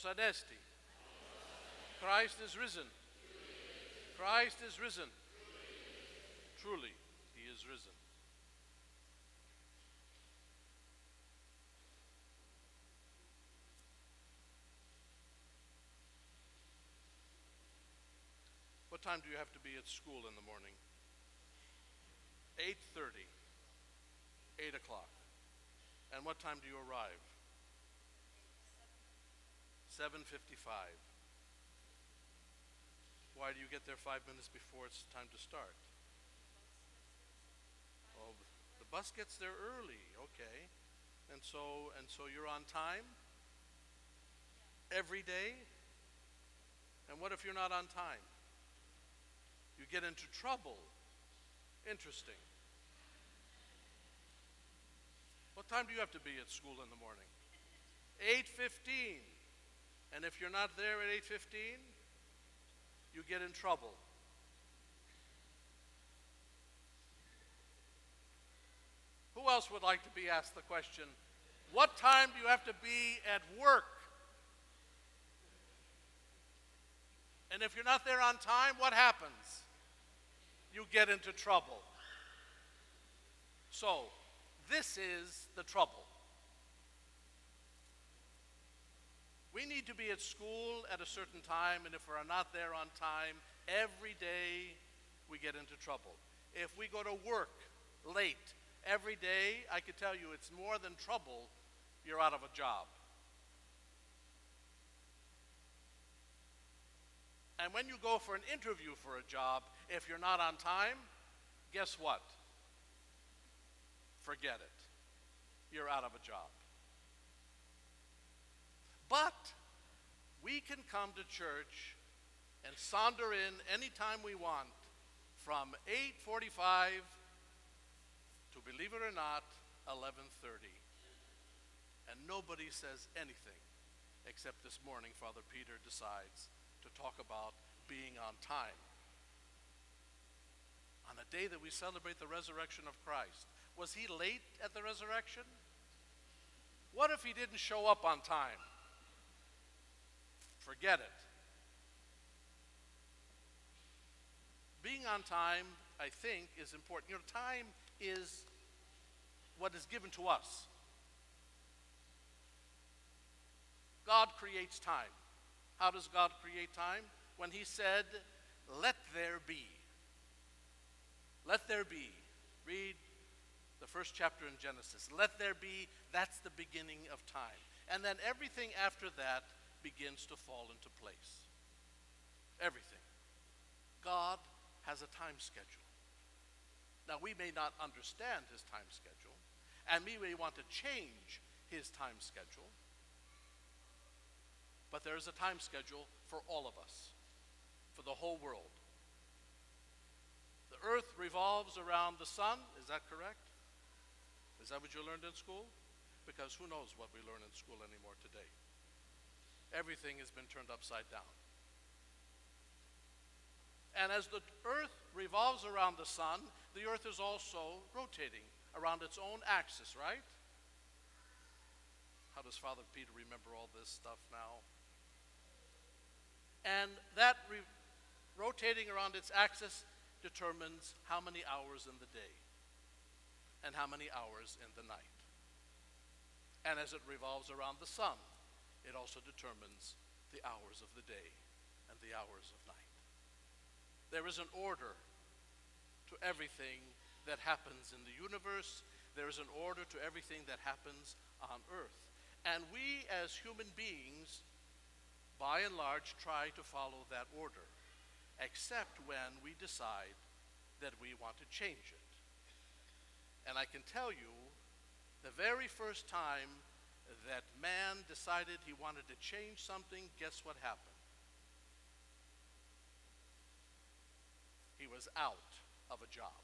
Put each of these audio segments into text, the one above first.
Angelos Anesti. Christ is risen. Christ is risen. Truly, he is risen. What time do you have to be at school in the morning? 8:30. 8 o'clock. And what time do you arrive? 7:55. Why do you get there 5 minutes before it's time to start? Oh, the bus gets there early. Okay. And so you're on time? Every day? And what if you're not on time? You get into trouble. Interesting. What time do you have to be at school in the morning? 8:15. And if you're not there at 8:15, you get in trouble. Who else would like to be asked the question, what time do you have to be at work? And if you're not there on time, what happens? You get into trouble. So, this is the trouble. We need to be at school at a certain time, and if we're not there on time, every day we get into trouble. If we go to work late every day, I could tell you it's more than trouble, you're out of a job. And when you go for an interview for a job, if you're not on time, guess what? Forget it. You're out of a job. But we can come to church and saunter in anytime we want from 8:45 to, believe it or not, 11:30. And nobody says anything, except this morning Father Peter decides to talk about being on time. On a day that we celebrate the resurrection of Christ. Was he late at the resurrection? What if he didn't show up on time? Forget it. Being on time, I think, is important. You know, time is what is given to us. God creates time. How does God create time? When he said, let there be. Let there be. Read the first chapter in Genesis. Let there be, that's the beginning of time. And then everything after that begins to fall into place. Everything. God has a time schedule. Now, we may not understand his time schedule, and we may want to change his time schedule, but there is a time schedule for all of us, for the whole world. The earth revolves around the sun, is that correct? Is that what you learned in school? Because who knows what we learn in school anymore today? Everything has been turned upside down. And as the earth revolves around the sun, the earth is also rotating around its own axis, right? How does Father Peter remember all this stuff now? And that rotating around its axis determines how many hours in the day and how many hours in the night. And as it revolves around the sun, it also determines the hours of the day and the hours of night. There is an order to everything that happens in the universe. There is an order to everything that happens on earth. And we as human beings, by and large, try to follow that order, except when we decide that we want to change it. And I can tell you, the very first time that man decided he wanted to change something, guess what happened? He was out of a job.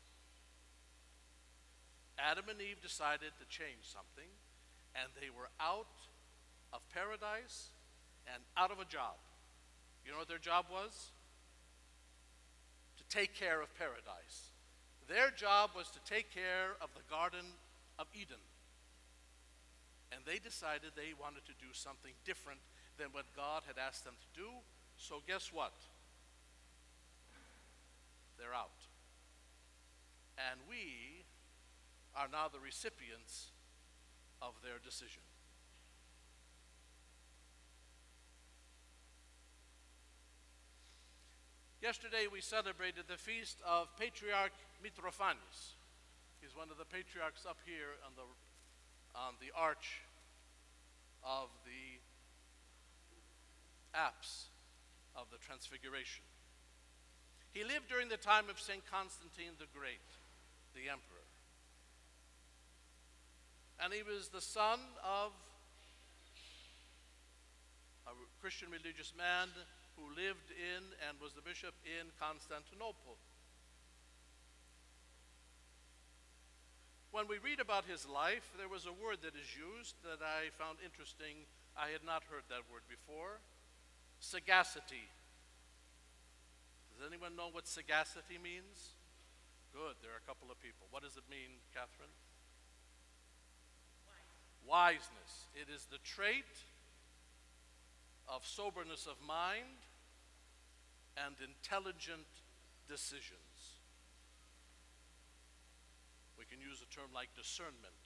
Adam and Eve decided to change something, and they were out of paradise and out of a job. You know what their job was? To take care of paradise. Their job was to take care of the Garden of Eden. And they decided they wanted to do something different than what God had asked them to do. So guess what? They're out. And we are now the recipients of their decision. Yesterday we celebrated the feast of Patriarch Mitrophanes. He's one of the patriarchs up here on the arch of the apse of the Transfiguration. He lived during the time of St. Constantine the Great, the emperor. And he was the son of a Christian religious man who lived in and was the bishop in Constantinople. When we read about his life, there was a word that is used that I found interesting. I had not heard that word before. Sagacity. Does anyone know what sagacity means? Good, there are a couple of people. What does it mean, Catherine? Wiseness. It is the trait of soberness of mind and intelligent decisions. We can use a term like discernment.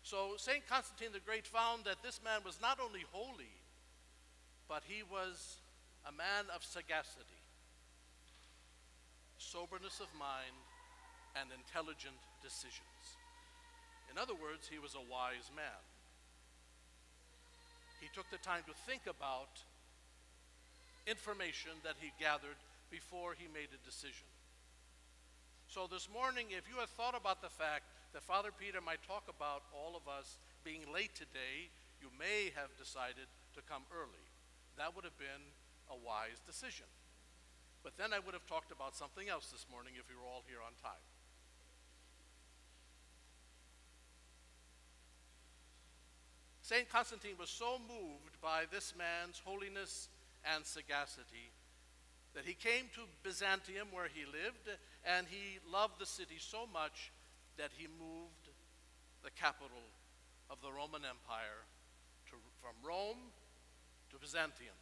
So St. Constantine the Great found that this man was not only holy, but he was a man of sagacity, soberness of mind, and intelligent decisions. In other words, he was a wise man. He took the time to think about information that he gathered before he made a decision. So this morning, if you have thought about the fact that Father Peter might talk about all of us being late today, you may have decided to come early. That would have been a wise decision. But then I would have talked about something else this morning if we were all here on time. St. Constantine was so moved by this man's holiness and sagacity that he came to Byzantium where he lived, and he loved the city so much that he moved the capital of the Roman Empire from Rome to Byzantium.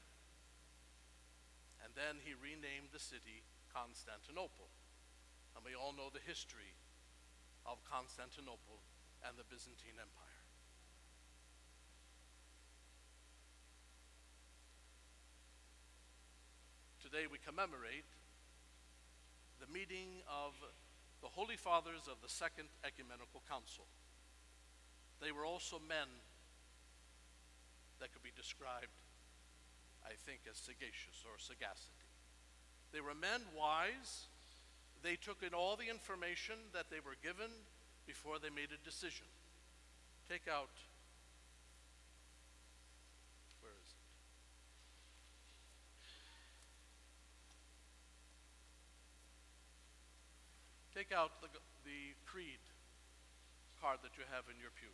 And then he renamed the city Constantinople. And we all know the history of Constantinople and the Byzantine Empire. Today we commemorate the meeting of the Holy Fathers of the Second Ecumenical Council. They were also men that could be described, I think, as sagacious or sagacity. They were men wise. They took in all the information that they were given before they made a decision. Take out, where is it? Take out the creed card that you have in your pews.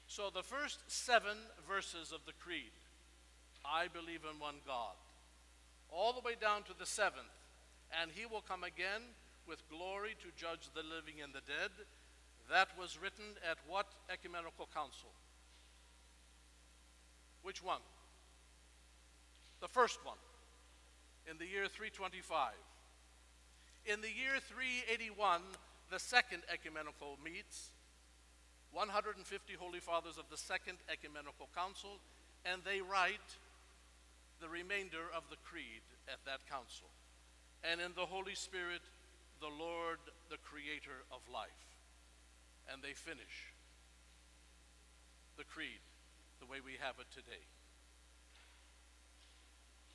So the first 7 verses of the creed, I believe in one God, all the way down to the 7th, and he will come again with glory to judge the living and the dead. That was written at what ecumenical council? Which one? The first one, in the year 325. In the year 381, the Second Ecumenical meets, 150 Holy Fathers of the Second Ecumenical Council, and they write the remainder of the creed at that council. And in the Holy Spirit, the Lord, the Creator of life. And they finish the creed the way we have it today.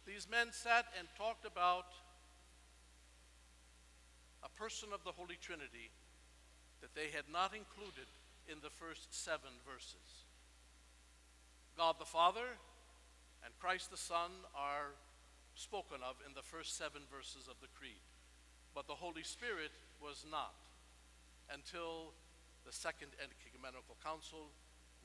These men sat and talked about a person of the Holy Trinity that they had not included in the first 7 verses. God the Father and Christ the Son are spoken of in the first 7 verses of the creed. But the Holy Spirit was not until the Second Ecumenical Council,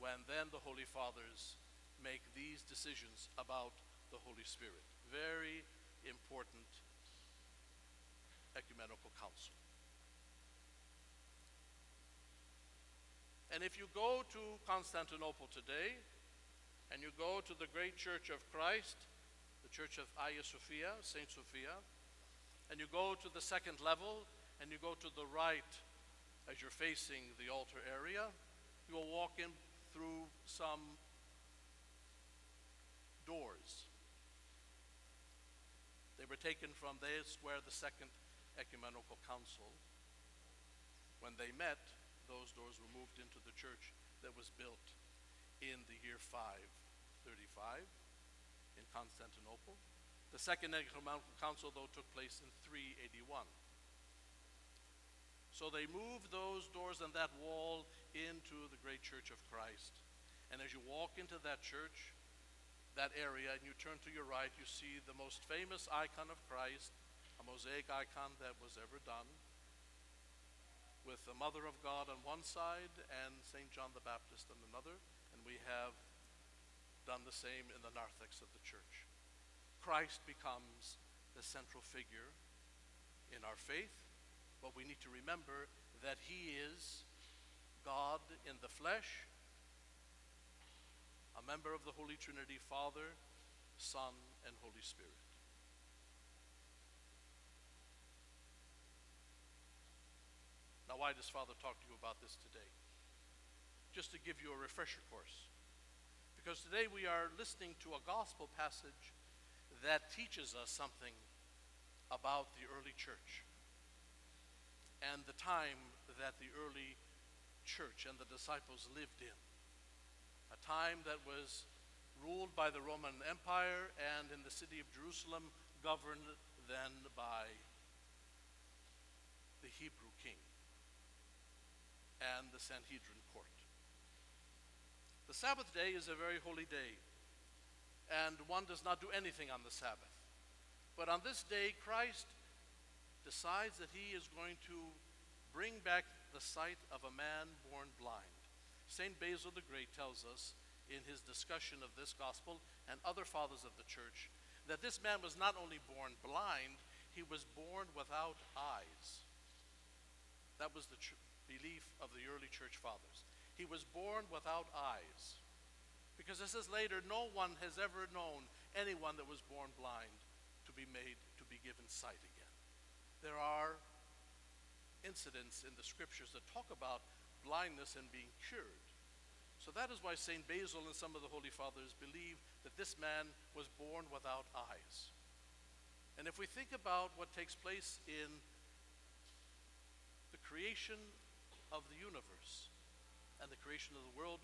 when then the Holy Fathers make these decisions about the Holy Spirit. Very important ecumenical council. And if you go to Constantinople today, and you go to the great Church of Christ, the Church of Hagia Sophia, Saint Sophia, and you go to the second level, and you go to the right as you're facing the altar area, you will walk in through some doors. They were taken from this where the Second Ecumenical Council, when they met, those doors were moved into the church that was built in the year 535 in Constantinople. The Second Ecumenical Council, though, took place in 381. So they moved those doors and that wall into the great Church of Christ. And as you walk into that church, that area, and you turn to your right, you see the most famous icon of Christ, a mosaic icon that was ever done, with the Mother of God on one side and St. John the Baptist on another, and we have done the same in the narthex of the church. Christ becomes the central figure in our faith, but we need to remember that he is God in the flesh, a member of the Holy Trinity, Father, Son, and Holy Spirit. Now, why does Father talk to you about this today? Just to give you a refresher course. Because today we are listening to a gospel passage that teaches us something about the early church and the time that the early church and the disciples lived in. A time that was ruled by the Roman Empire and in the city of Jerusalem governed then by the Hebrew king and the Sanhedrin court. The Sabbath day is a very holy day, and one does not do anything on the Sabbath. But on this day, Christ decides that he is going to bring back the sight of a man born blind. St. Basil the Great tells us in his discussion of this gospel and other fathers of the church that this man was not only born blind, he was born without eyes. That was the belief of the early church fathers. He was born without eyes. Because it says later, no one has ever known anyone that was born blind to be given sight again. There are incidents in the scriptures that talk about blindness and being cured. So that is why St. Basil and some of the Holy Fathers believe that this man was born without eyes. And if we think about what takes place in the creation of the universe and the creation of the world,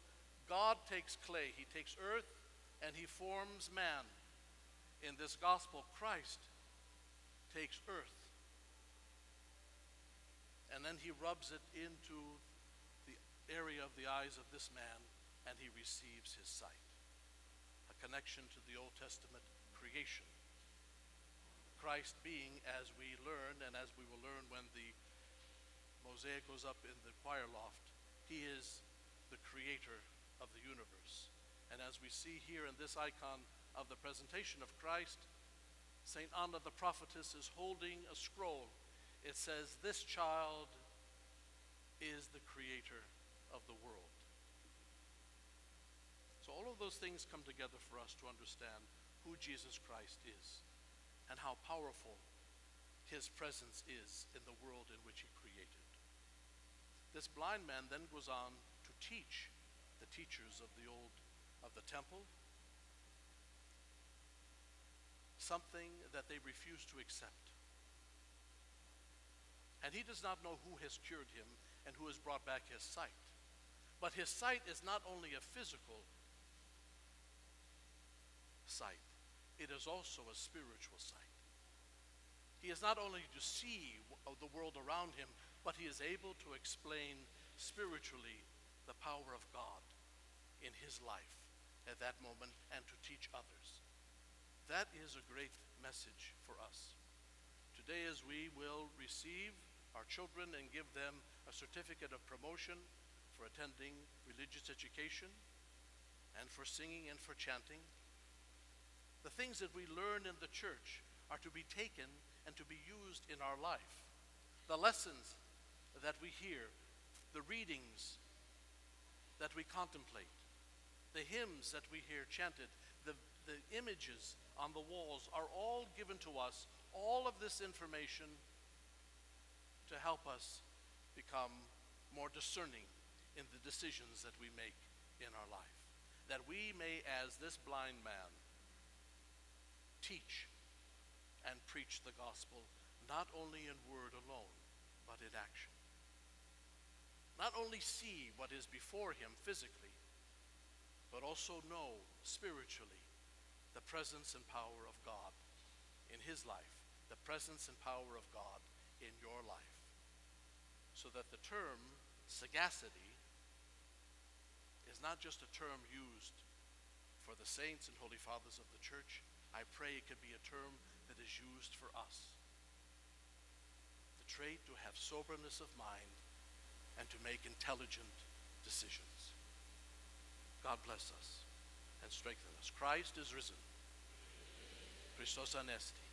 God takes clay, he takes earth, and he forms man. In this gospel, Christ takes earth, and then he rubs it into the area of the eyes of this man, and he receives his sight. A connection to the Old Testament creation. Christ being, as we learn, and as we will learn when the mosaic goes up in the choir loft, he is the creator of the universe. And as we see here in this icon of the presentation of Christ, St. Anna the prophetess is holding a scroll. It says, "This child is the creator of the world." So all of those things come together for us to understand who Jesus Christ is and how powerful his presence is in the world in which he created. This blind man then goes on to teach the teachers of the temple something that they refuse to accept. And he does not know who has cured him and who has brought back his sight. But his sight is not only a physical sight, it is also a spiritual sight. He is not only to see the world around him, but he is able to explain spiritually the power of God in his life at that moment and to teach others. That is a great message for us. Today, as we will receive our children and give them a certificate of promotion for attending religious education, and for singing and for chanting. The things that we learn in the church are to be taken and to be used in our life. The lessons that we hear, the readings that we contemplate, the hymns that we hear chanted, the images on the walls are all given to us, all of this information to help us become more discerning in the decisions that we make in our life. That we may, as this blind man, teach and preach the gospel, not only in word alone, but in action. Not only see what is before him physically, but also know spiritually the presence and power of God in his life, the presence and power of God in your life. So that the term sagacity is not just a term used for the saints and holy fathers of the church. I pray it could be a term that is used for us. The trait to have soberness of mind and to make intelligent decisions. God bless us and strengthen us. Christ is risen. Christos anesti.